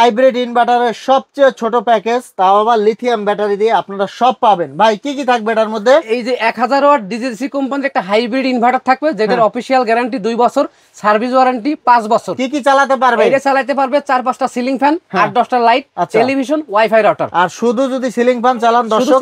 Hybrid ইনভার্টারের সবচেয়ে ছোট package, তাও আবার লিথিয়াম ব্যাটারি দিয়ে আপনারা সব পাবেন। ভাই কি কি থাকবে এটার মধ্যে? এই যে 1000 ওয়াট ডিজিসি কোম্পানির একটা হাইব্রিড ইনভার্টার থাকবে, যেটার অফিশিয়াল গ্যারান্টি 2 বছর, সার্ভিস ওয়ারেন্টি 5 বছর। কি কি চালাতে পারবে? এটা চালাতে পারবে 4-5টা সিলিং ফ্যান, 8-10টা লাইট, টেলিভিশন, ওয়াইফাই রাউটার। আর শুধু যদি সিলিং ফ্যান চালান দর্শক,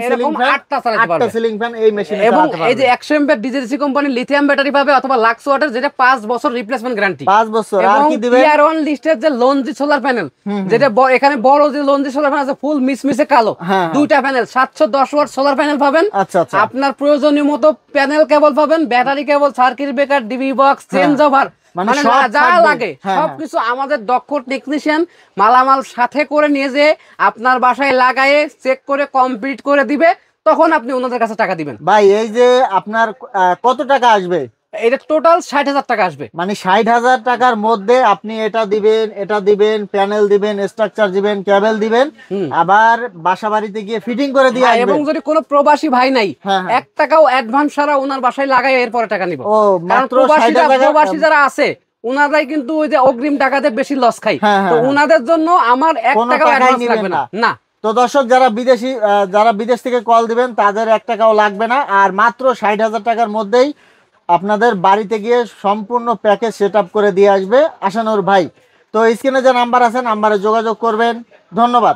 এরকম 8টা চালাতে পারবে। 8টা সিলিং ফ্যান এই মেশিনে চালাতে পারবে। এবং এই যে 100 এমপিআর ডিজিসি কোম্পানির লিথিয়াম ব্যাটারি পাবে, অথবা লাক্স ওয়াটার, যেটা 5 বছর রিপ্লেসমেন্ট গ্যারান্টি। 5 বছর। আর কি দিবেন? টিয়ার 1 লিস্টের যে লঞ্জি সোলার প্যানেল, যেটা এখানে বড় যে লঞ্জি সোলার প্যানেল আছে, ফুল মিসমিসে কালো, দুইটা প্যানেল 710 ওয়াট সোলার প্যানেল পাবেন। আচ্ছা আচ্ছা। আপনার প্রয়োজনীয় মতো প্যানেল কেবল পাবেন, ব্যাটারি কেবল, circuit breaker, DB box, change over, মানে যা লাগে সবকিছু আমাদের দক্ষ টেকনিশিয়ান মালামাল সাথে করে নিয়ে যে আপনার বাসায় লাগায়ে চেক করে কমপ্লিট করে দিবে, তখন আপনি ওনাদের কাছে টাকা দিবেন। ভাই এই যে আপনার কত টাকা আসবে? এটা টোটাল 60,000 টাকা আসবে। মানে 60,000 টাকার মধ্যে আপনি এটা দিবেন, প্যানেল দিবেন, স্ট্রাকচার দিবেন, কেবল দিবেন, আবার বাসা বাড়িতে গিয়ে ফিটিং করে দিয়ে আসবেন। এবং যদি কোনো প্রবাসী ভাই নাই, 1 টাকাও অ্যাডভান্স ছাড়া ওনার বাসায় লাগায় এরপরে টাকা নিব। ও মাত্র 60,000। প্রবাসী যারা আছে ওনারাই কিন্তু ওই যে অগ্রিম টাকাতে বেশি লস খায়, তো ওনাদের জন্য আমার 1 টাকাও অ্যাডভান্স লাগবে না। না তো দর্শক, যারা বিদেশ থেকে কল দিবেন তাদের 1 টাকাও লাগবে না। আর মাত্র 60,000 টাকার মধ্যেই আপনাদের বাড়িতে গিয়ে সম্পূর্ণ প্যাকেজ সেটআপ করে দিয়ে আসবে আশানুর ভাই। তো স্ক্রিনে যে নাম্বার আছে, নাম্বারে যোগাযোগ করবেন। ধন্যবাদ।